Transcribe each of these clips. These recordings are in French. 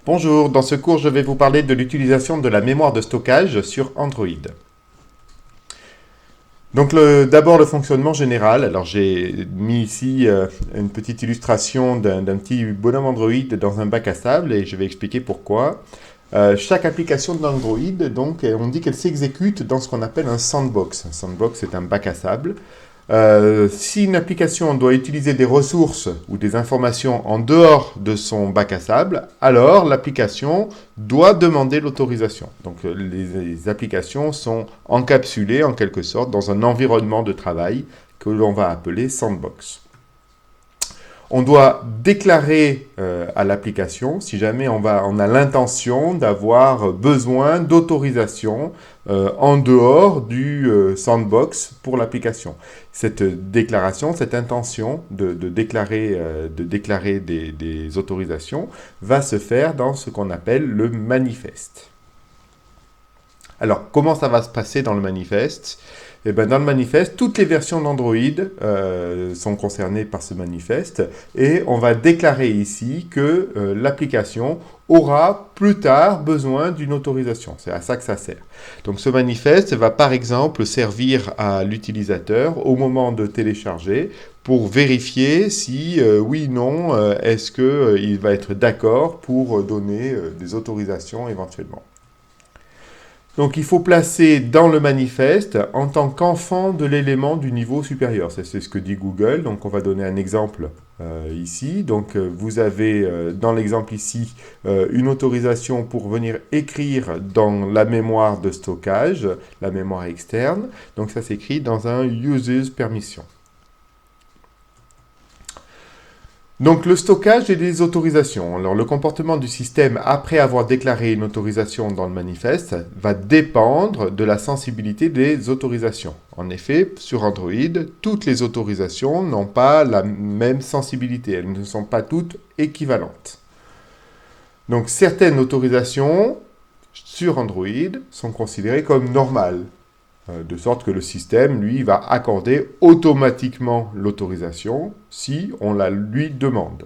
Bonjour, dans ce cours, je vais vous parler de l'utilisation de la mémoire de stockage sur Android. Donc d'abord le fonctionnement général. Alors j'ai mis ici une petite illustration d'un petit bonhomme Android dans un bac à sable et je vais expliquer pourquoi. Chaque application d'Android, donc, on dit qu'elle s'exécute dans ce qu'on appelle un sandbox. Un sandbox, c'est un bac à sable. Si une application doit utiliser des ressources ou des informations en dehors de son bac à sable, alors l'application doit demander l'autorisation. Donc les applications sont encapsulées en quelque sorte dans un environnement de travail que l'on va appeler sandbox. On doit déclarer à l'application si jamais on a l'intention d'avoir besoin d'autorisation en dehors du sandbox pour l'application. Cette déclaration, cette intention de déclarer des autorisations va se faire dans ce qu'on appelle le manifeste. Alors, comment ça va se passer dans le manifeste ? Eh bien, dans le manifeste, toutes les versions d'Android sont concernées par ce manifeste et on va déclarer ici que l'application aura plus tard besoin d'une autorisation. C'est à ça que ça sert. Donc ce manifeste va par exemple servir à l'utilisateur au moment de télécharger pour vérifier si oui ou non, est-ce qu'il va être d'accord pour donner des autorisations éventuellement. Donc il faut placer dans le manifeste en tant qu'enfant de l'élément du niveau supérieur. C'est ce que dit Google. Donc on va donner un exemple ici. Donc vous avez dans l'exemple ici une autorisation pour venir écrire dans la mémoire de stockage, la mémoire externe. Donc ça s'écrit dans un Users Permission. Donc le stockage et les autorisations. Alors le comportement du système après avoir déclaré une autorisation dans le manifeste va dépendre de la sensibilité des autorisations. En effet, sur Android, toutes les autorisations n'ont pas la même sensibilité, elles ne sont pas toutes équivalentes. Donc certaines autorisations sur Android sont considérées comme normales, de sorte que le système, lui, va accorder automatiquement l'autorisation si on la lui demande.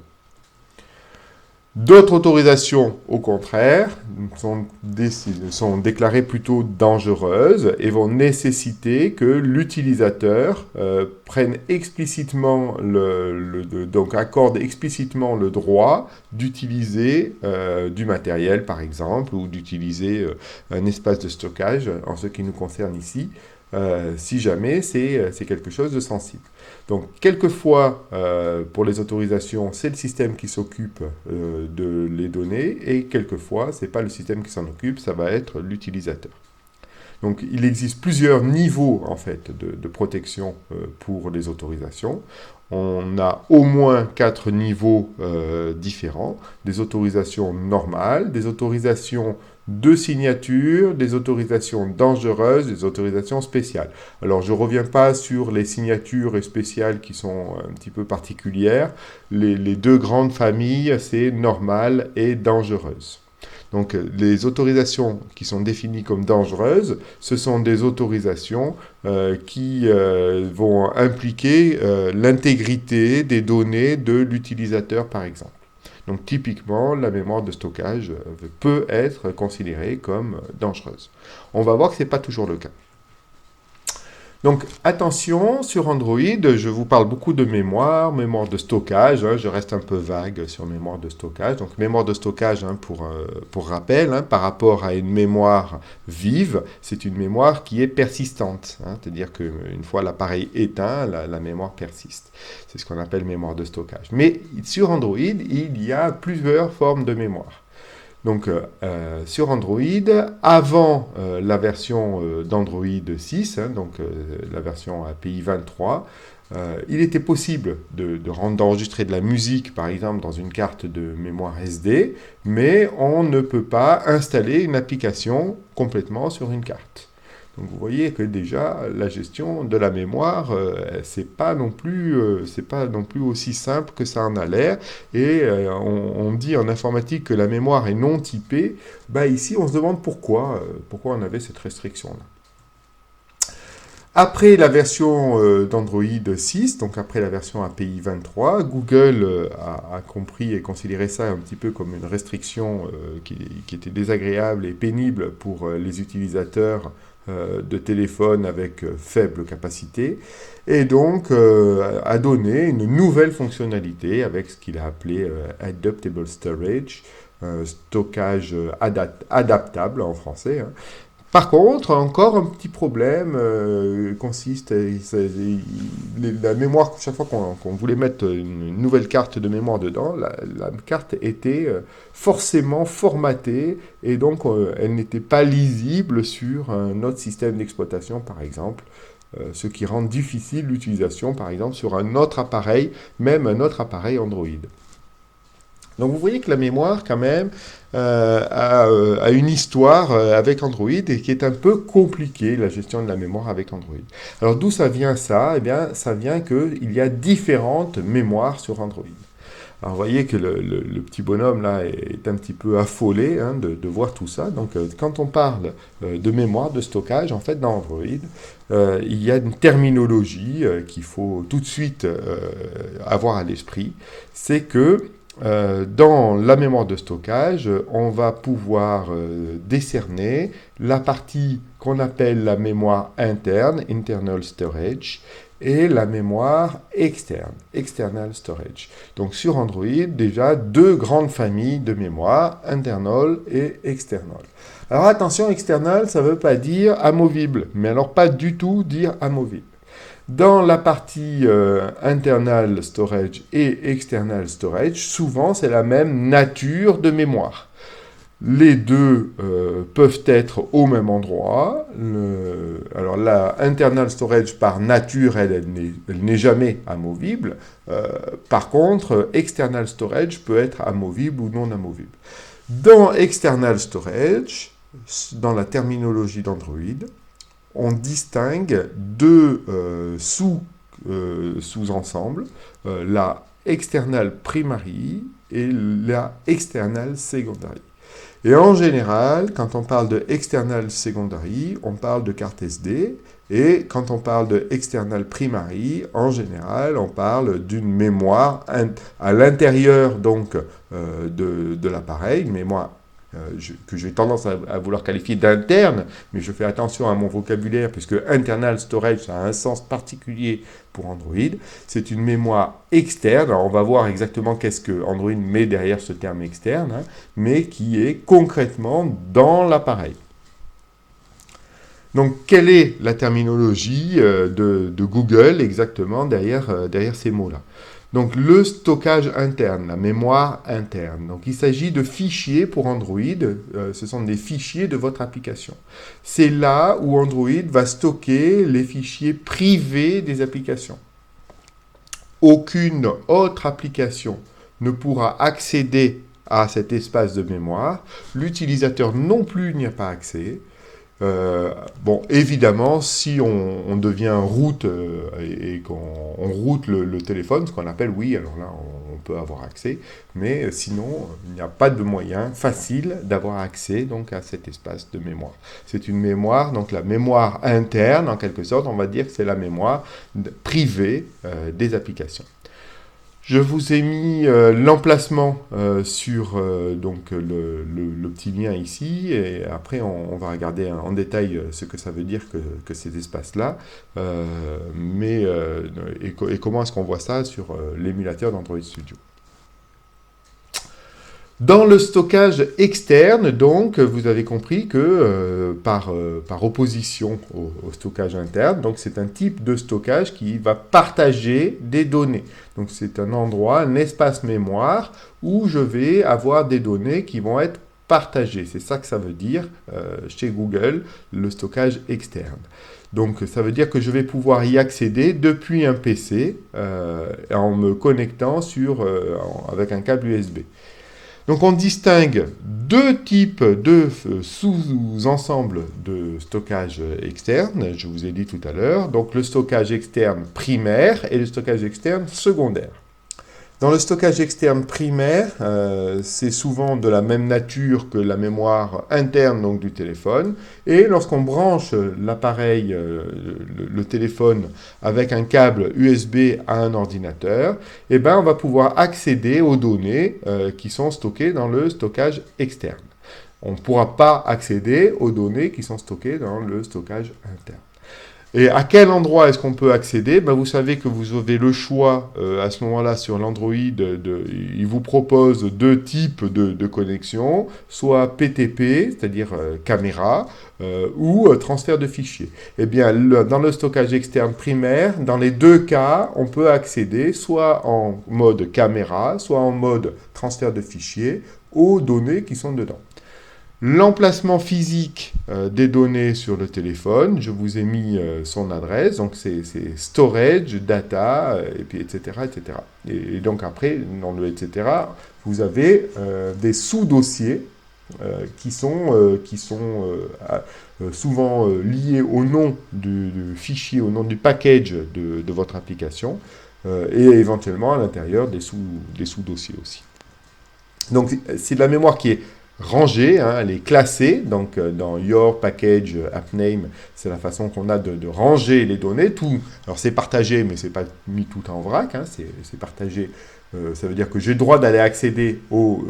D'autres autorisations, au contraire, sont déclarées plutôt dangereuses et vont nécessiter que l'utilisateur prenne explicitement donc accorde explicitement le droit d'utiliser du matériel, par exemple, ou d'utiliser un espace de stockage, en ce qui nous concerne ici, si jamais c'est quelque chose de sensible. Donc, quelquefois, pour les autorisations, c'est le système qui s'occupe de les donner, et quelquefois, ce n'est pas le système qui s'en occupe, ça va être l'utilisateur. Donc, il existe plusieurs niveaux, en fait, de protection pour les autorisations. On a au moins 4 niveaux différents. Des autorisations normales, des autorisations de signature, des autorisations dangereuses, des autorisations spéciales. Alors, je ne reviens pas sur les signatures spéciales qui sont un petit peu particulières. Les deux grandes familles, c'est normale et dangereuse. Donc, les autorisations qui sont définies comme dangereuses, ce sont des autorisations qui vont impliquer l'intégrité des données de l'utilisateur, par exemple. Donc, typiquement, la mémoire de stockage peut être considérée comme dangereuse. On va voir que ce n'est pas toujours le cas. Donc, attention, sur Android, je vous parle beaucoup de mémoire de stockage, je reste un peu vague sur mémoire de stockage. Donc, mémoire de stockage, pour rappel, par rapport à une mémoire vive, c'est une mémoire qui est persistante. C'est-à-dire qu'une fois l'appareil éteint, la mémoire persiste. C'est ce qu'on appelle mémoire de stockage. Mais sur Android, il y a plusieurs formes de mémoire. Donc, sur Android, avant la version d'Android 6, la version API 23, il était possible d'enregistrer de la musique, par exemple, dans une carte de mémoire SD, mais on ne peut pas installer une application complètement sur une carte. Donc vous voyez que déjà, la gestion de la mémoire, c'est pas non plus aussi simple que ça en a l'air. Et on dit en informatique que la mémoire est non typée. Ici, on se demande pourquoi on avait cette restriction-là. Après la version d'Android 6, donc après la version API 23, Google a compris et considéré ça un petit peu comme une restriction qui était désagréable et pénible pour les utilisateurs de téléphones avec faible capacité, et donc a donné une nouvelle fonctionnalité avec ce qu'il a appelé Adaptable Storage, stockage adaptable en français, hein. Par contre, encore un petit problème consiste, la mémoire, chaque fois qu'on voulait mettre une nouvelle carte de mémoire dedans, la carte était forcément formatée et donc elle n'était pas lisible sur un autre système d'exploitation, par exemple, ce qui rend difficile l'utilisation, par exemple, sur un autre appareil, même un autre appareil Android. Donc vous voyez que la mémoire, quand même, a une histoire avec Android et qui est un peu compliquée, la gestion de la mémoire avec Android. Alors d'où ça vient ça? Eh bien, ça vient qu'il y a différentes mémoires sur Android. Alors vous voyez que le petit bonhomme là est un petit peu affolé hein, de voir tout ça. Donc quand on parle de mémoire, de stockage, en fait dans Android, il y a une terminologie qu'il faut tout de suite avoir à l'esprit. C'est que dans la mémoire de stockage, on va pouvoir décerner la partie qu'on appelle la mémoire interne, internal storage, et la mémoire externe, external storage. Donc sur Android, déjà deux grandes familles de mémoire, internal et external. Alors attention, external, ça ne veut pas dire amovible, mais alors pas du tout dire amovible. Dans la partie internal storage et external storage, souvent c'est la même nature de mémoire. Les deux peuvent être au même endroit. Alors la internal storage par nature, elle n'est jamais amovible. Par contre, external storage peut être amovible ou non amovible. Dans external storage, dans la terminologie d'Android, on distingue deux sous-ensembles, la external primary et la external secondary. Et en général, quand on parle de external secondary, on parle de carte SD, et quand on parle de external primary, en général, on parle d'une mémoire à l'intérieur donc de l'appareil, une mémoire que j'ai tendance à vouloir qualifier d'interne, mais je fais attention à mon vocabulaire, puisque internal storage, ça a un sens particulier pour Android. C'est une mémoire externe, alors on va voir exactement qu'est-ce que Android met derrière ce terme externe, hein, mais qui est concrètement dans l'appareil. Donc, quelle est la terminologie de Google exactement derrière ces mots-là? Donc, le stockage interne, la mémoire interne. Donc, il s'agit de fichiers pour Android. Ce sont des fichiers de votre application. C'est là où Android va stocker les fichiers privés des applications. Aucune autre application ne pourra accéder à cet espace de mémoire. L'utilisateur non plus n'y a pas accès. Bon, évidemment, si on devient root et qu'on route le téléphone, ce qu'on appelle, oui, alors là, on peut avoir accès, mais sinon, il n'y a pas de moyen facile d'avoir accès donc, à cet espace de mémoire. C'est une mémoire, donc la mémoire interne, en quelque sorte, on va dire que c'est la mémoire privée des applications. Je vous ai mis l'emplacement sur donc le petit lien ici, et après on va regarder en détail ce que ça veut dire que ces espaces-là, et comment est-ce qu'on voit ça sur l'émulateur d'Android Studio. Dans le stockage externe, donc, vous avez compris que par opposition au stockage interne, donc c'est un type de stockage qui va partager des données. Donc c'est un endroit, un espace mémoire où je vais avoir des données qui vont être partagées. C'est ça que ça veut dire chez Google, le stockage externe. Donc ça veut dire que je vais pouvoir y accéder depuis un PC en me connectant avec un câble USB. Donc on distingue deux types de sous-ensembles de stockage externe, je vous ai dit tout à l'heure, donc le stockage externe primaire et le stockage externe secondaire. Dans le stockage externe primaire, c'est souvent de la même nature que la mémoire interne donc, du téléphone. Et lorsqu'on branche l'appareil, le téléphone, avec un câble USB à un ordinateur, eh ben, on va pouvoir accéder aux données qui sont stockées dans le stockage externe. On ne pourra pas accéder aux données qui sont stockées dans le stockage interne. Et à quel endroit est-ce qu'on peut accéder? Ben, vous savez que vous avez le choix à ce moment-là sur l'Android. Il vous propose deux types de connexions, soit PTP, c'est-à-dire caméra, ou transfert de fichiers. Eh bien, dans le stockage externe primaire, dans les deux cas, on peut accéder soit en mode caméra, soit en mode transfert de fichiers aux données qui sont dedans. L'emplacement physique des données sur le téléphone, je vous ai mis son adresse, donc c'est storage, data, et puis etc., etc. Et donc après, dans le etc., vous avez des sous-dossiers qui sont souvent liés au nom du fichier, au nom du package de votre application, et éventuellement à l'intérieur des sous-dossiers aussi. Donc c'est de la mémoire qui est rangée, hein, elle est classée, donc dans Your Package App Name, c'est la façon qu'on a de ranger les données. Tout, alors c'est partagé, mais c'est pas mis tout en vrac, hein, c'est partagé. Ça veut dire que j'ai le droit d'aller accéder au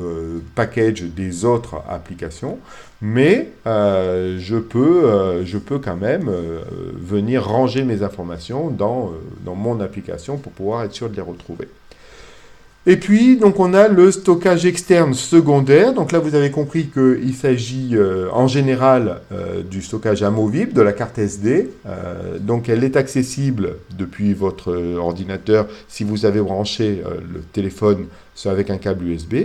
package des autres applications, mais je peux quand même venir ranger mes informations dans mon application pour pouvoir être sûr de les retrouver. Et puis, donc, on a le stockage externe secondaire. Donc là, vous avez compris qu'il s'agit en général du stockage amovible, de la carte SD. Donc, elle est accessible depuis votre ordinateur si vous avez branché le téléphone avec un câble USB.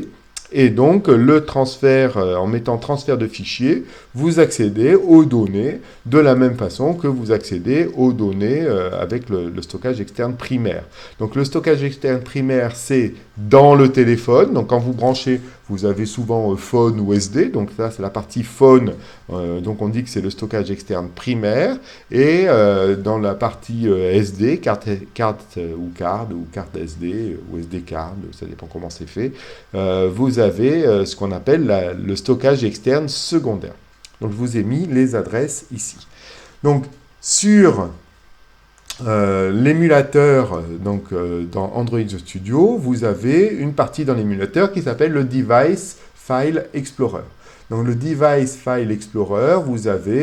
Et donc, le transfert, en mettant transfert de fichiers, vous accédez aux données de la même façon que vous accédez aux données avec le stockage externe primaire. Donc, le stockage externe primaire, c'est dans le téléphone. Donc, quand vous branchez, vous avez souvent phone ou SD. Donc, ça, c'est la partie phone. Donc, on dit que c'est le stockage externe primaire. Et dans la partie SD, carte ou card SD ou SD card, ça dépend comment c'est fait, vous avez ce qu'on appelle le stockage externe secondaire. Donc, je vous ai mis les adresses ici. Donc, sur l'émulateur, dans Android Studio, vous avez une partie dans l'émulateur qui s'appelle le Device File Explorer. Dans le Device File Explorer,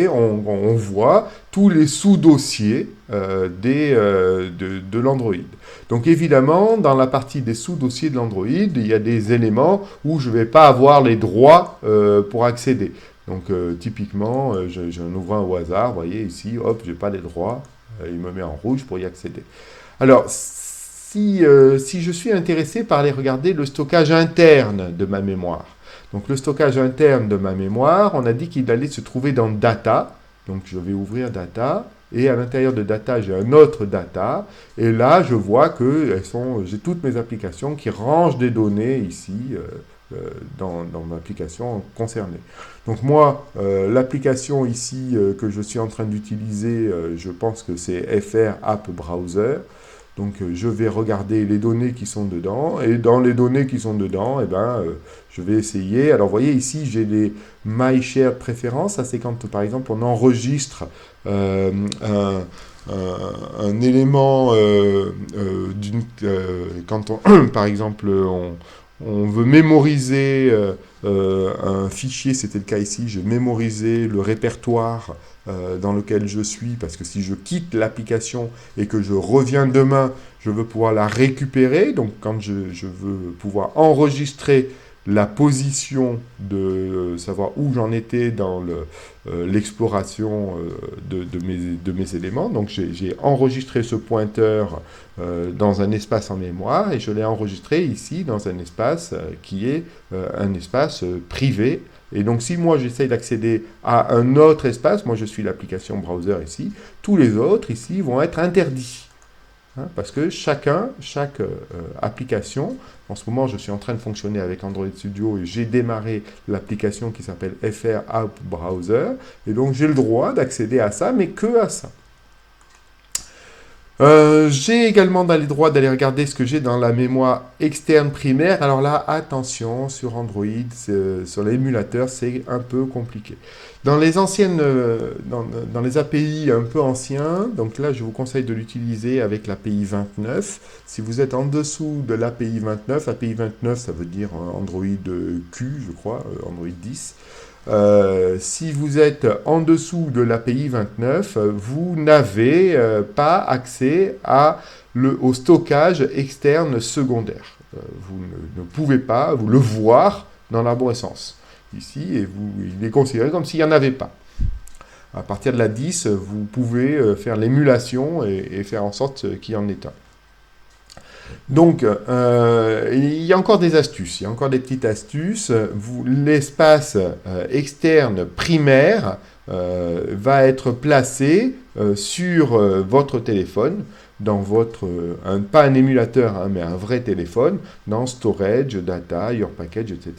on voit tous les sous-dossiers de l'Android. Donc évidemment, dans la partie des sous-dossiers de l'Android, il y a des éléments où je ne vais pas avoir les droits pour accéder. Donc typiquement, j'en ouvre un au hasard, vous voyez ici, hop, je n'ai pas les droits, il me met en rouge pour y accéder. Alors, si je suis intéressé par aller regarder le stockage interne de ma mémoire, donc le stockage interne de ma mémoire, on a dit qu'il allait se trouver dans Data. Donc je vais ouvrir Data. Et à l'intérieur de Data, j'ai un autre Data. Et là, je vois que j'ai toutes mes applications qui rangent des données ici dans ma application concernée. Donc moi, l'application ici que je suis en train d'utiliser, je pense que c'est FR App Browser. Donc je vais regarder les données qui sont dedans, et dans les données qui sont dedans, je vais essayer. Alors vous voyez ici, j'ai les My Shared Preferences, ça c'est quand par exemple on enregistre un élément, quand par exemple on veut mémoriser un fichier, c'était le cas ici, j'ai mémorisé le répertoire dans lequel je suis, parce que si je quitte l'application et que je reviens demain, je veux pouvoir la récupérer. Donc quand je veux pouvoir enregistrer la position de savoir où j'en étais dans l'exploration de mes éléments. Donc j'ai enregistré ce pointeur dans un espace en mémoire et je l'ai enregistré ici dans un espace qui est un espace privé. Et donc si moi j'essaye d'accéder à un autre espace, moi je suis l'application browser ici, tous les autres ici vont être interdits. Hein, parce que chaque application, en ce moment je suis en train de fonctionner avec Android Studio et j'ai démarré l'application qui s'appelle FR App Browser, et donc j'ai le droit d'accéder à ça, mais que à ça. J'ai également le droit d'aller regarder ce que j'ai dans la mémoire externe primaire. Alors là, attention, sur Android, sur l'émulateur, c'est un peu compliqué. Dans les anciennes, dans les API un peu anciens, donc là, je vous conseille de l'utiliser avec l'API 29. Si vous êtes en dessous de l'API 29, API 29, ça veut dire Android Q, je crois, Android 10. Si vous êtes en dessous de l'API 29, vous n'avez pas accès au stockage externe secondaire. Vous ne pouvez pas vous le voir dans l'arborescence ici, et il est considéré comme s'il n'y en avait pas. À partir de la 10, vous pouvez faire l'émulation et faire en sorte qu'il y en ait un. Donc, il y a encore des astuces, il y a encore des petites astuces. L'espace externe primaire va être placé sur votre téléphone, dans pas un émulateur, hein, mais un vrai téléphone, dans Storage, Data, Your Package, etc.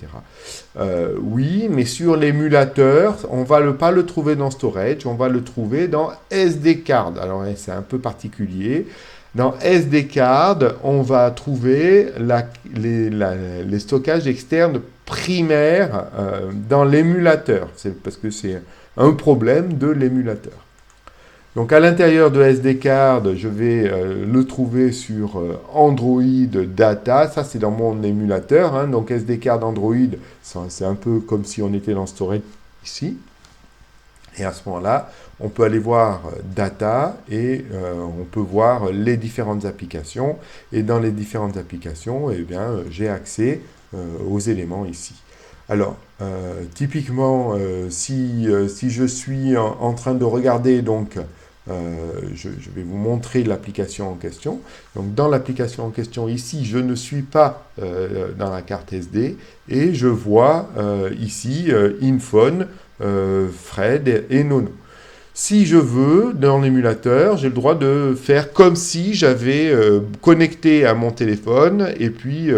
Oui, mais sur l'émulateur, on ne va pas le trouver dans Storage, on va le trouver dans SD Card. Alors, c'est un peu particulier. Dans SD Card, on va trouver les stockages externes primaires dans l'émulateur. C'est parce que c'est un problème de l'émulateur. Donc à l'intérieur de SD Card, je vais le trouver sur Android Data. Ça, c'est dans mon émulateur. Hein. Donc SD Card Android, c'est un peu comme si on était dans Storage ici. Et à ce moment-là, on peut aller voir Data et on peut voir les différentes applications. Et dans les différentes applications, eh bien, j'ai accès aux éléments ici. Alors, typiquement, si je suis en train de regarder, donc, je vais vous montrer l'application en question. Donc, dans l'application en question, ici, je ne suis pas dans la carte SD et je vois ici Infone, Fred et Nono. Si je veux, dans l'émulateur, j'ai le droit de faire comme si j'avais connecté à mon téléphone et puis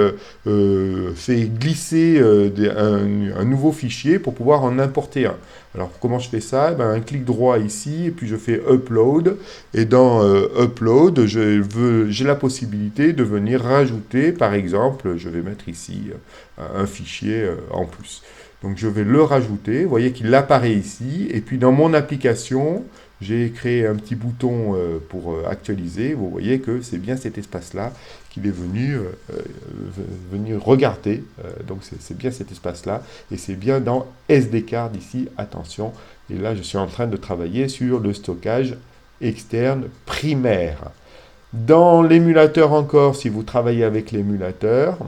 fait glisser un nouveau fichier pour pouvoir en importer un. Alors, comment je fais ça? Un clic droit ici, et puis je fais Upload. Et dans Upload, j'ai la possibilité de venir rajouter, par exemple, je vais mettre ici un fichier en plus. Donc je vais le rajouter, vous voyez qu'il apparaît ici, et puis dans mon application, j'ai créé un petit bouton pour actualiser, vous voyez que c'est bien cet espace-là qu'il est venu venir regarder, donc c'est bien cet espace-là, et c'est bien dans SD Card ici, attention, et là je suis en train de travailler sur le stockage externe primaire. Dans l'émulateur encore, si vous travaillez avec l'émulateur,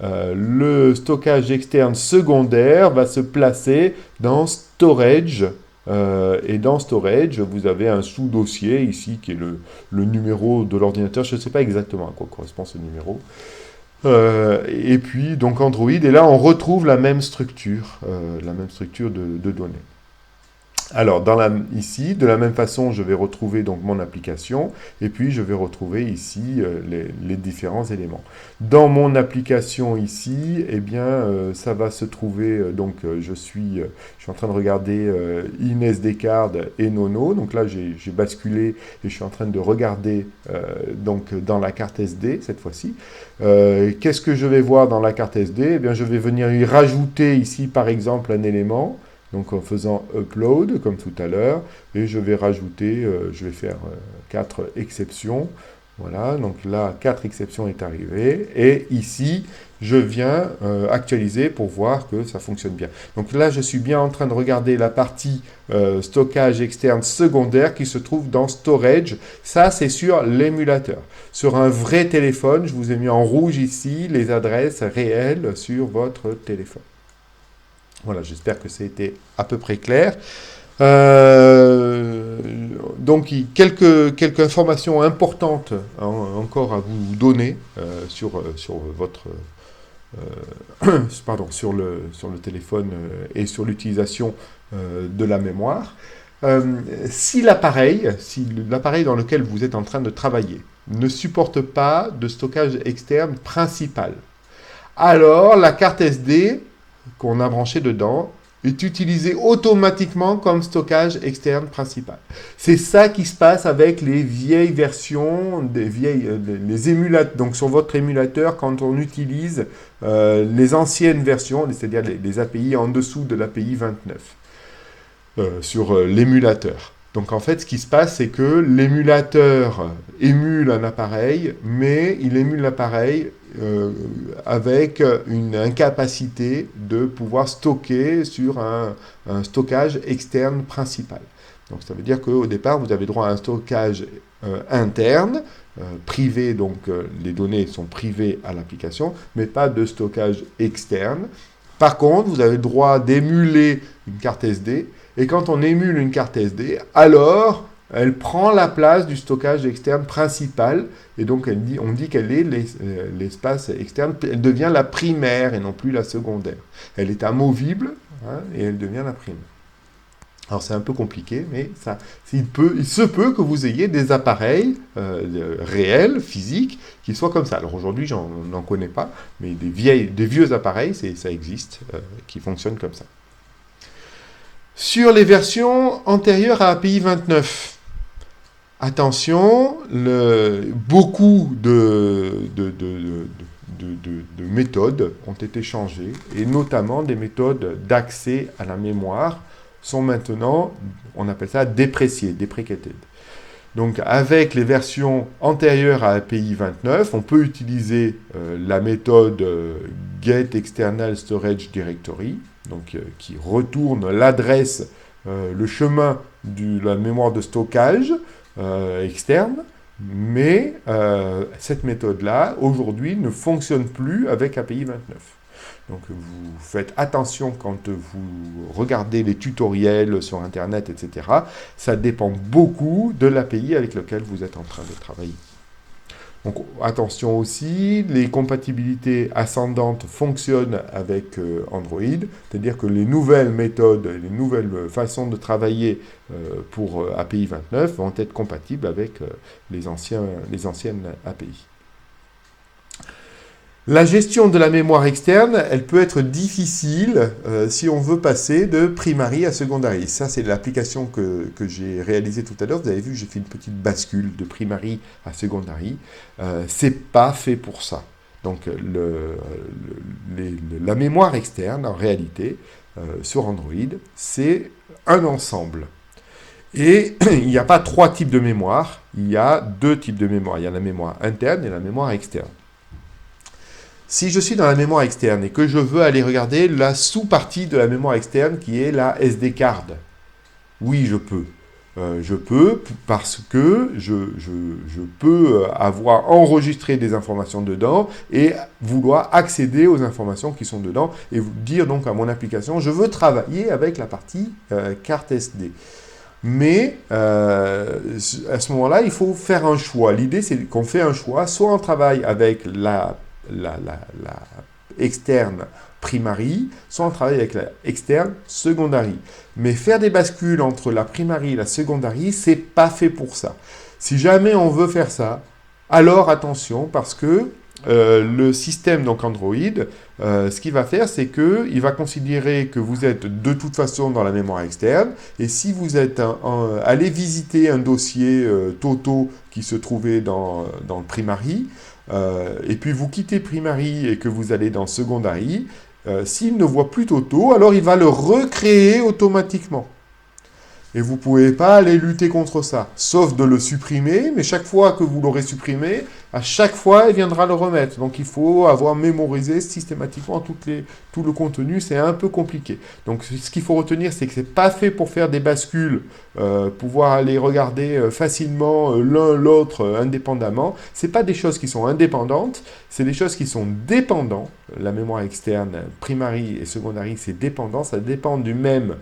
le stockage externe secondaire va se placer dans Storage. Et dans Storage, vous avez un sous-dossier ici qui est le numéro de l'ordinateur. Je ne sais pas exactement à quoi correspond ce numéro. Et puis, donc Android. Et là, on retrouve la même structure de données. Alors, ici, de la même façon, je vais retrouver donc mon application, et puis je vais retrouver ici les différents éléments. Dans mon application ici, eh bien, ça va se trouver, donc je suis en train de regarder InSDCard et Nono, donc là j'ai basculé et je suis en train de regarder donc dans la carte SD cette fois-ci. Qu'est-ce que je vais voir dans la carte SD? Eh bien, je vais venir y rajouter ici par exemple un élément. Donc en faisant upload, comme tout à l'heure, et je vais rajouter, je vais faire 4 exceptions. Voilà, donc là, 4 exceptions est arrivée. Et ici, je viens actualiser pour voir que ça fonctionne bien. Donc là, je suis bien en train de regarder la partie stockage externe secondaire qui se trouve dans Storage. Ça, c'est sur l'émulateur. Sur un vrai téléphone, je vous ai mis en rouge ici les adresses réelles sur votre téléphone. Voilà, j'espère que ça a été à peu près clair. Donc, quelques informations importantes encore à vous donner sur votre sur le téléphone et sur l'utilisation de la mémoire. Si l'appareil dans lequel vous êtes en train de travailler ne supporte pas de stockage externe principal, alors la carte SD qu'on a branché dedans est utilisé automatiquement comme stockage externe principal. C'est ça qui se passe avec les vieilles versions, les émulateurs. Donc sur votre émulateur, quand on utilise les anciennes versions, c'est-à-dire les API en dessous de l'API 29 sur l'émulateur. Donc en fait, ce qui se passe, c'est que l'émulateur émule un appareil, mais il émule l'appareil avec une incapacité de pouvoir stocker sur un stockage externe principal. Donc ça veut dire qu'au départ, vous avez droit à un stockage interne, privé, donc les données sont privées à l'application, mais pas de stockage externe. Par contre, vous avez le droit d'émuler une carte SD, et quand on émule une carte SD, alors elle prend la place du stockage externe principal, et donc on dit qu'elle est l'espace externe, elle devient la primaire et non plus la secondaire. Elle est amovible, hein, et elle devient la primaire. Alors c'est un peu compliqué, mais il se peut que vous ayez des appareils réels, physiques, qui soient comme ça. Alors aujourd'hui, j'en connais pas, mais des vieux appareils, ça existe, qui fonctionnent comme ça. Sur les versions antérieures à API 29, attention, beaucoup de méthodes ont été changées, et notamment des méthodes d'accès à la mémoire sont maintenant, on appelle ça dépréciées, deprecated. Donc avec les versions antérieures à API 29, on peut utiliser la méthode getExternalStorageDirectory, donc qui retourne l'adresse, le chemin de la mémoire de stockage externe, mais cette méthode-là, aujourd'hui, ne fonctionne plus avec API 29. Donc vous faites attention quand vous regardez les tutoriels sur Internet, etc. Ça dépend beaucoup de l'API avec laquelle vous êtes en train de travailler. Donc attention aussi, les compatibilités ascendantes fonctionnent avec Android, c'est-à-dire que les nouvelles méthodes, les nouvelles façons de travailler pour API 29 vont être compatibles avec les anciennes API. La gestion de la mémoire externe, elle peut être difficile si on veut passer de primary à secondary. Ça, c'est l'application que j'ai réalisée tout à l'heure. Vous avez vu, j'ai fait une petite bascule de primary à secondary. C'est pas fait pour ça. Donc, la mémoire externe, en réalité, sur Android, c'est un ensemble. Et il n'y a pas 3 types de mémoire, il y a 2 types de mémoire. Il y a la mémoire interne et la mémoire externe. Si je suis dans la mémoire externe et que je veux aller regarder la sous-partie de la mémoire externe qui est la SD card, oui, je peux. Je peux parce que je peux avoir enregistré des informations dedans et vouloir accéder aux informations qui sont dedans et dire donc à mon application, je veux travailler avec la partie carte SD. Mais à ce moment-là, il faut faire un choix. L'idée, c'est qu'on fait un choix, soit on travaille avec la externe primary, soit on travaille avec la externe secondary. Mais faire des bascules entre la primary et la secondary, c'est pas fait pour ça. Si jamais on veut faire ça, alors attention, parce que le système, donc Android, ce qu'il va faire, c'est qu'il va considérer que vous êtes de toute façon dans la mémoire externe, et si vous êtes allé visiter un dossier Toto qui se trouvait dans le primary, et puis vous quittez primary et que vous allez dans secondary, s'il ne voit plus Toto, alors il va le recréer automatiquement. Et vous ne pouvez pas aller lutter contre ça, sauf de le supprimer, mais chaque fois que vous l'aurez supprimé, à chaque fois, il viendra le remettre. Donc il faut avoir mémorisé systématiquement tout le contenu, c'est un peu compliqué. Donc ce qu'il faut retenir, c'est que ce n'est pas fait pour faire des bascules, pouvoir aller regarder facilement l'un l'autre indépendamment. Ce n'est pas des choses qui sont indépendantes, c'est des choses qui sont dépendantes. La mémoire externe, primary et secondary, c'est dépendant, ça dépend du même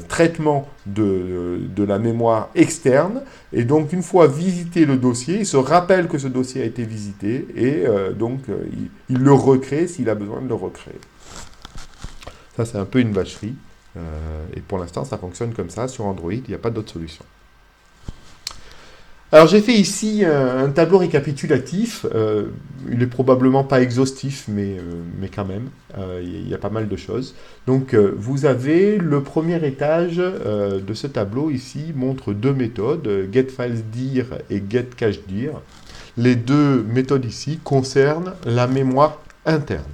traitement de la mémoire externe, et donc une fois visité le dossier, il se rappelle que ce dossier a été visité, et il le recrée s'il a besoin de le recréer. Ça, c'est un peu une vacherie, et pour l'instant, ça fonctionne comme ça. Sur Android, il n'y a pas d'autre solution. Alors j'ai fait ici un tableau récapitulatif. Il est probablement pas exhaustif, mais quand même, il y a pas mal de choses. Donc vous avez le premier étage de ce tableau ici montre deux méthodes, getFilesDir et getCacheDir. Les deux méthodes ici concernent la mémoire interne.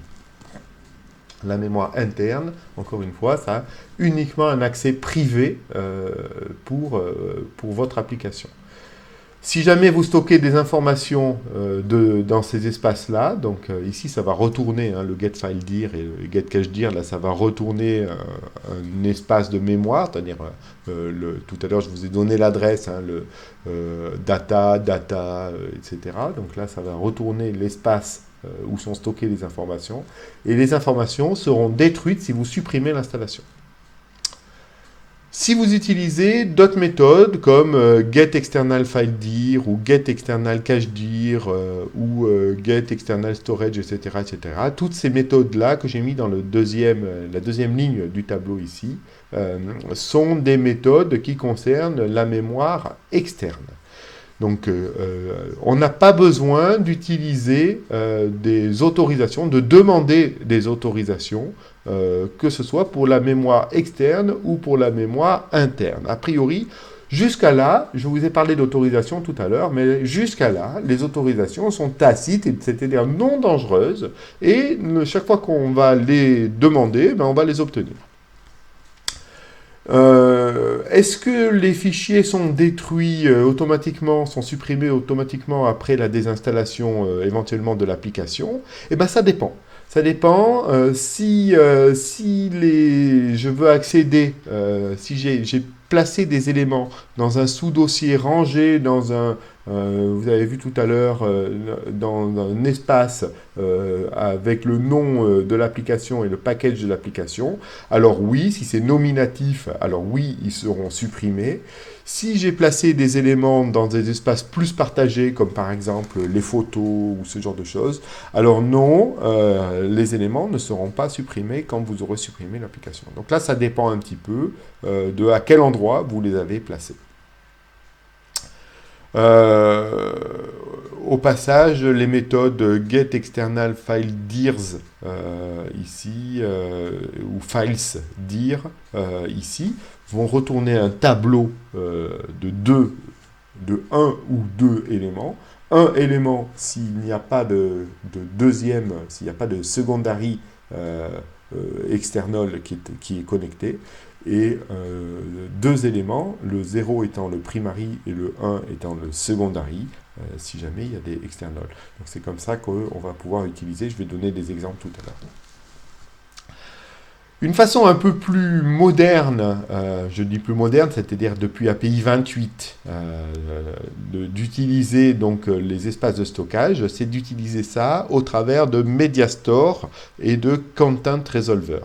La mémoire interne, encore une fois, ça a uniquement un accès privé pour votre application. Si jamais vous stockez des informations dans ces espaces-là, donc ici ça va retourner, hein, le getFileDir et le getCacheDir, là ça va retourner un espace de mémoire, c'est-à-dire tout à l'heure je vous ai donné l'adresse, hein, data, etc. Donc là ça va retourner l'espace où sont stockées les informations, et les informations seront détruites si vous supprimez l'installation. Si vous utilisez d'autres méthodes comme getExternalFileDir ou getExternalCacheDir ou getExternalStorage, etc., toutes ces méthodes-là que j'ai mis dans la deuxième ligne du tableau ici sont des méthodes qui concernent la mémoire externe. Donc, on n'a pas besoin d'utiliser des autorisations, de demander des autorisations, que ce soit pour la mémoire externe ou pour la mémoire interne. A priori, jusqu'à là, je vous ai parlé d'autorisation tout à l'heure, mais jusqu'à là, les autorisations sont tacites, c'est-à-dire non dangereuses, et chaque fois qu'on va les demander, on va les obtenir. Est-ce que les fichiers sont détruits automatiquement, sont supprimés automatiquement après la désinstallation éventuellement de l'application? Eh bien, ça dépend. Ça dépend. Si je veux accéder, si j'ai placé des éléments dans un sous-dossier rangé dans vous avez vu tout à l'heure, dans un espace avec le nom de l'application et le package de l'application, alors oui, si c'est nominatif, alors oui, ils seront supprimés. Si j'ai placé des éléments dans des espaces plus partagés, comme par exemple les photos ou ce genre de choses, alors non, les éléments ne seront pas supprimés quand vous aurez supprimé l'application. Donc là, ça dépend un petit peu de à quel endroit vous les avez placés. Au passage, les méthodes getExternalFileDirs ici, ou FilesDir ici, vont retourner un tableau de un ou deux éléments. Un élément s'il n'y a pas de deuxième, s'il n'y a pas de secondary external qui est connecté, et deux éléments, le 0 étant le primary et le 1 étant le secondary, si jamais il y a des externals. Donc c'est comme ça qu'on va pouvoir utiliser, je vais donner des exemples tout à l'heure. Une façon un peu plus moderne, je dis plus moderne, c'est-à-dire depuis API 28, d'utiliser donc les espaces de stockage, c'est d'utiliser ça au travers de MediaStore et de Content Resolver.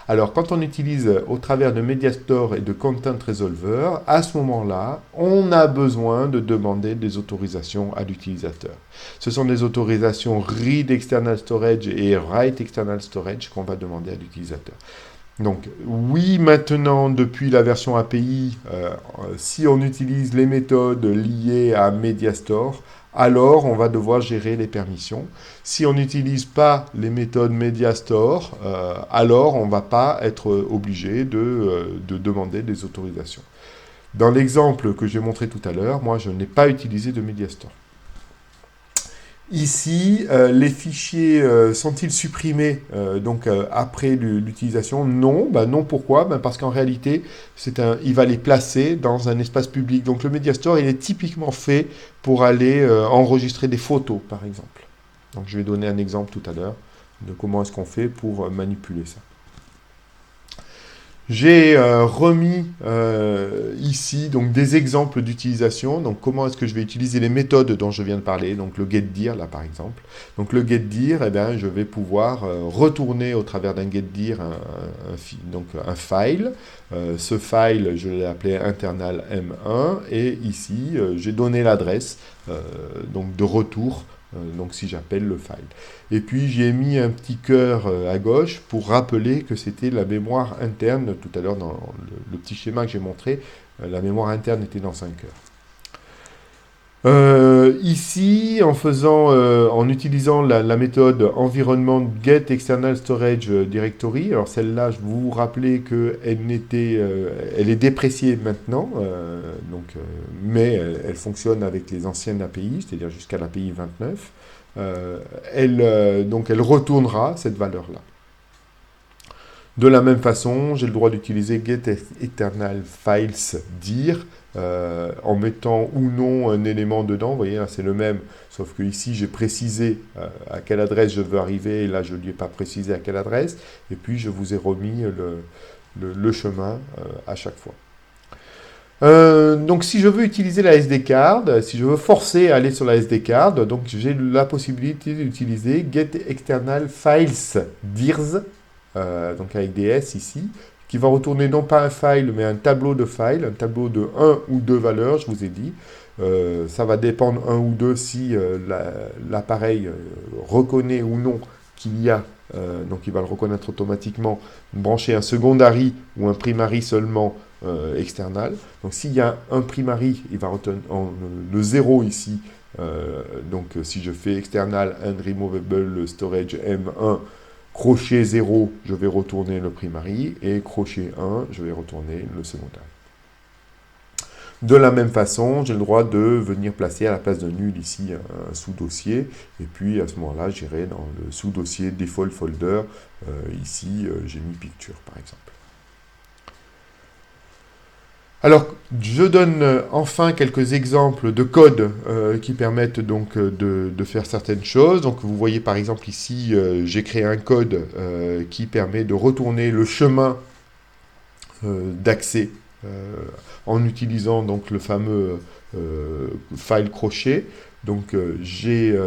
Alors, quand on utilise au travers de MediaStore et de Content Resolver, à ce moment-là, on a besoin de demander des autorisations à l'utilisateur. Ce sont des autorisations Read External Storage et Write External Storage qu'on va demander à l'utilisateur. Donc, oui, maintenant, depuis la version API, si on utilise les méthodes liées à MediaStore, alors on va devoir gérer les permissions. Si on n'utilise pas les méthodes MediaStore, alors on ne va pas être obligé de demander des autorisations. Dans l'exemple que j'ai montré tout à l'heure, moi je n'ai pas utilisé de MediaStore. Ici, les fichiers sont-ils supprimés après l'utilisation? Non. Non, pourquoi? Parce qu'en réalité, il va les placer dans un espace public. Donc le MediaStore, il est typiquement fait pour aller enregistrer des photos, par exemple. Donc je vais donner un exemple tout à l'heure de comment est-ce qu'on fait pour manipuler ça. J'ai remis ici donc des exemples d'utilisation. Donc comment est-ce que je vais utiliser les méthodes dont je viens de parler. Donc le getDir là par exemple. Donc le getDir, je vais pouvoir retourner au travers d'un getDir un file. Ce file, je l'ai appelé internal m1 et ici j'ai donné l'adresse donc de retour. Donc si j'appelle le file. Et puis j'ai mis un petit cœur à gauche pour rappeler que c'était la mémoire interne. Tout à l'heure dans le petit schéma que j'ai montré, la mémoire interne était dans un cœur. Ici, en utilisant la méthode environnement get external storage directory, alors celle-là, je vous rappelez elle est dépréciée maintenant, mais elle fonctionne avec les anciennes API, c'est-à-dire jusqu'à l'API 29. Donc elle retournera cette valeur-là. De la même façon, j'ai le droit d'utiliser get eternal files dir en mettant ou non un élément dedans. Vous voyez, là, c'est le même, sauf que ici j'ai précisé à quelle adresse je veux arriver, et là je ne lui ai pas précisé à quelle adresse, et puis je vous ai remis le chemin à chaque fois. Donc si je veux utiliser la SD card, si je veux forcer à aller sur la SD card, donc j'ai la possibilité d'utiliser get external files dirs, donc avec des S ici, qui va retourner non pas un file, mais un tableau de files, un tableau de 1 ou 2 valeurs, je vous ai dit. Ça va dépendre 1 ou 2 si l'appareil reconnaît ou non qu'il y a, donc il va le reconnaître automatiquement, brancher un secondary ou un primary seulement external. Donc s'il y a un primary, il va retenir le 0 ici. Donc si je fais external and removable storage M1, crochet 0, je vais retourner le primary, et crochet 1, je vais retourner le secondary. De la même façon, j'ai le droit de venir placer à la place d'un nul ici un sous-dossier, et puis à ce moment-là, j'irai dans le sous-dossier default folder. Ici, j'ai mis picture par exemple. Alors, je donne enfin quelques exemples de code qui permettent donc de faire certaines choses. Donc, vous voyez par exemple ici, j'ai créé un code qui permet de retourner le chemin d'accès en utilisant donc le fameux file crochet. Donc, j'ai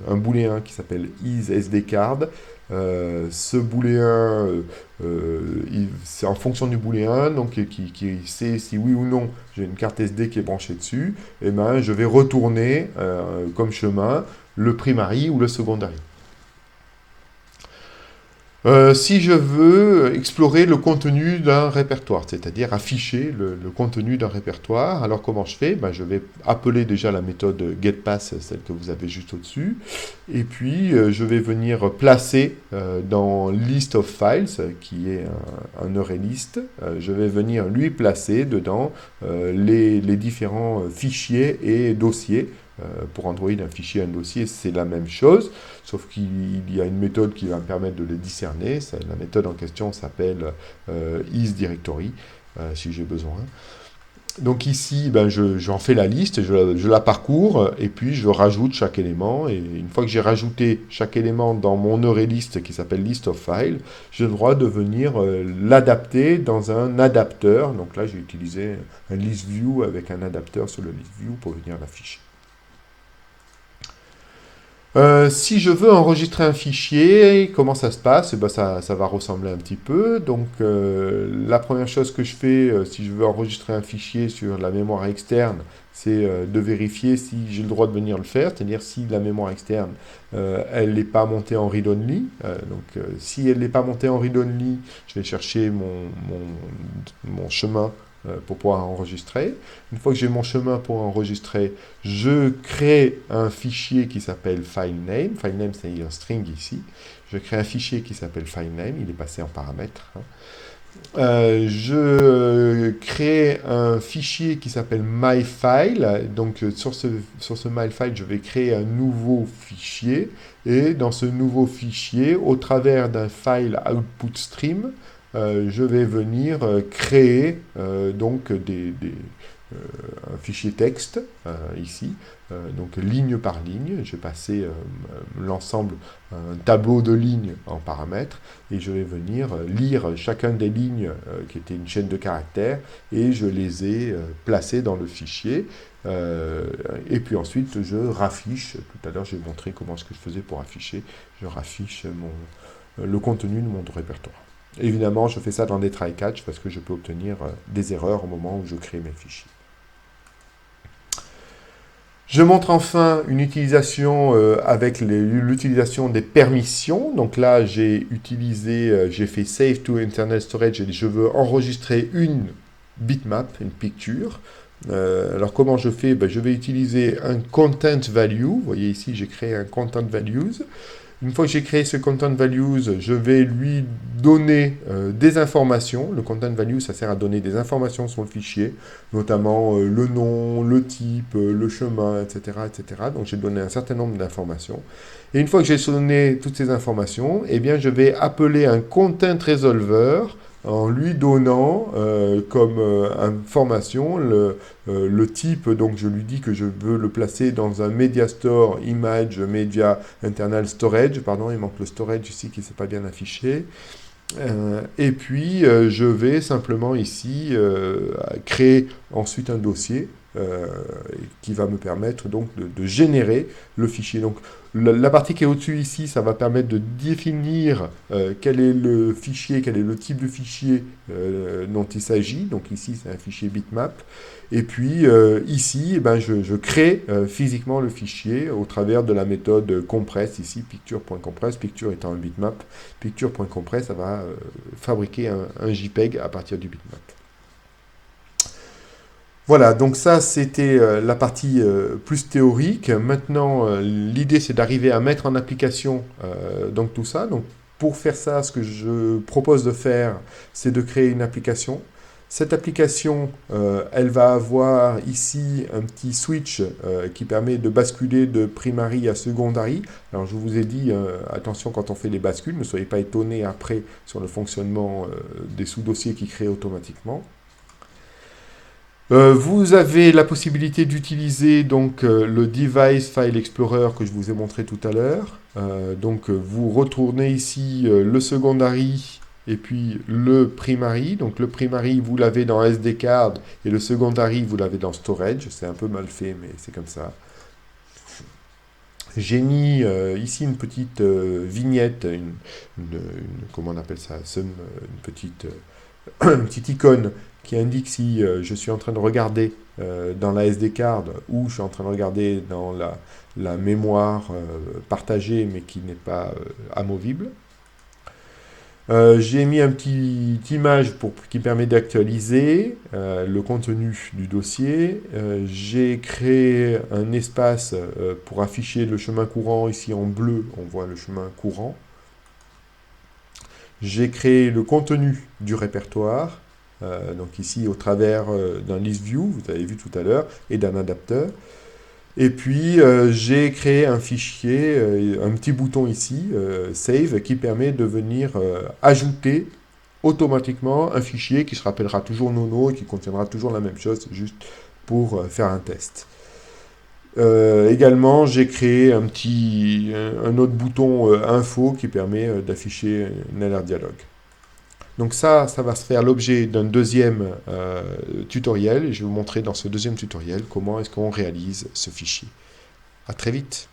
un booléen qui s'appelle isSDCard. Ce booléen, c'est en fonction du booléen, donc qui sait si oui ou non j'ai une carte SD qui est branchée dessus, et ben je vais retourner comme chemin le primary ou le secondary. Si je veux explorer le contenu d'un répertoire, c'est-à-dire afficher le contenu d'un répertoire, alors comment je fais? Ben, je vais appeler déjà la méthode getPass, celle que vous avez juste au-dessus, et puis je vais venir placer dans list of files, qui est un array-list, je vais venir lui placer dedans les différents fichiers et dossiers. Pour Android, un fichier, un dossier, c'est la même chose, sauf qu'il y a une méthode qui va me permettre de les discerner. La méthode en question s'appelle isDirectory, si j'ai besoin. Donc ici, ben, j'en fais la liste, je la parcours, et puis je rajoute chaque élément. Et une fois que j'ai rajouté chaque élément dans mon array-list qui s'appelle list of files, j'ai le droit de venir l'adapter dans un adapteur. Donc là, j'ai utilisé un list-view avec un adapteur sur le list-view pour venir l'afficher. Si je veux enregistrer un fichier, comment ça se passe? Eh ben, ça va ressembler un petit peu. Donc, la première chose que je fais, si je veux enregistrer un fichier sur la mémoire externe, c'est de vérifier si j'ai le droit de venir le faire, c'est-à-dire si la mémoire externe, elle n'est pas montée en read-only. Si elle n'est pas montée en read-only, je vais chercher mon chemin pour pouvoir enregistrer. Une fois que j'ai mon chemin pour enregistrer, je crée un fichier qui s'appelle filename. Filename, c'est un string ici. Je crée un fichier qui s'appelle filename. Il est passé en paramètres. Je crée un fichier qui s'appelle myfile. Donc, sur ce myfile, je vais créer un nouveau fichier. Et dans ce nouveau fichier, au travers d'un file output stream, je vais venir créer donc un fichier texte ici, donc ligne par ligne. Je vais passer l'ensemble, un tableau de lignes en paramètres, et je vais venir lire chacun des lignes qui était une chaîne de caractères, et je les ai placées dans le fichier. Et puis ensuite, je raffiche. Tout à l'heure, j'ai montré comment est-ce que je faisais pour afficher. Je raffiche le contenu de mon répertoire. Évidemment, je fais ça dans des try-catch parce que je peux obtenir des erreurs au moment où je crée mes fichiers. Je montre enfin une utilisation avec l'utilisation des permissions. Donc là, j'ai fait Save to Internal Storage et je veux enregistrer une bitmap, une picture. Alors comment je fais? Ben, je vais utiliser un content value. Vous voyez ici, j'ai créé un content values. Une fois que j'ai créé ce content values, je vais lui donner des informations. Le content value, ça sert à donner des informations sur le fichier, notamment le nom, le type, le chemin, etc., etc. Donc j'ai donné un certain nombre d'informations. Et une fois que j'ai donné toutes ces informations, eh bien, je vais appeler un content resolver en lui donnant comme information le type. Donc je lui dis que je veux le placer dans un Media Store Image Media Internal Storage. Pardon, il manque le storage ici qui ne s'est pas bien affiché. Et puis je vais simplement ici créer ensuite un dossier qui va me permettre donc de générer le fichier. Donc la partie qui est au-dessus ici, ça va permettre de définir quel est le fichier, quel est le type de fichier dont il s'agit. Donc ici, c'est un fichier bitmap. Et puis ici, eh ben, je crée physiquement le fichier au travers de la méthode compress, ici, picture.compress, picture étant un bitmap. Picture.compress, ça va fabriquer un JPEG à partir du bitmap. Voilà, donc ça c'était la partie plus théorique. Maintenant, l'idée c'est d'arriver à mettre en application donc tout ça. Donc pour faire ça, ce que je propose de faire, c'est de créer une application. Cette application, elle va avoir ici un petit switch qui permet de basculer de primary à secondary. Alors je vous ai dit, attention quand on fait les bascules, ne soyez pas étonnés après sur le fonctionnement des sous-dossiers qui créent automatiquement. Vous avez la possibilité d'utiliser donc le Device File Explorer que je vous ai montré tout à l'heure. Donc vous retournez ici le secondary et puis le primary. Donc le primary vous l'avez dans SD card et le secondary vous l'avez dans storage. C'est un peu mal fait mais c'est comme ça. J'ai mis ici une petite vignette, comment on appelle ça, une petite une petite icône qui indique si je suis en train de regarder dans la SD card ou je suis en train de regarder dans la mémoire partagée mais qui n'est pas amovible. J'ai mis une petite image qui permet d'actualiser le contenu du dossier. J'ai créé un espace pour afficher le chemin courant. Ici en bleu, on voit le chemin courant. J'ai créé le contenu du répertoire, donc ici au travers d'un list view, vous avez vu tout à l'heure, et d'un adapteur. Et puis j'ai créé un fichier, un petit bouton ici, Save, qui permet de venir ajouter automatiquement un fichier qui se rappellera toujours Nono et qui contiendra toujours la même chose, juste pour faire un test. Également, j'ai créé un autre bouton info qui permet d'afficher une alerte dialogue. Donc ça va se faire l'objet d'un deuxième tutoriel et je vais vous montrer dans ce deuxième tutoriel comment est-ce qu'on réalise ce fichier. À très vite.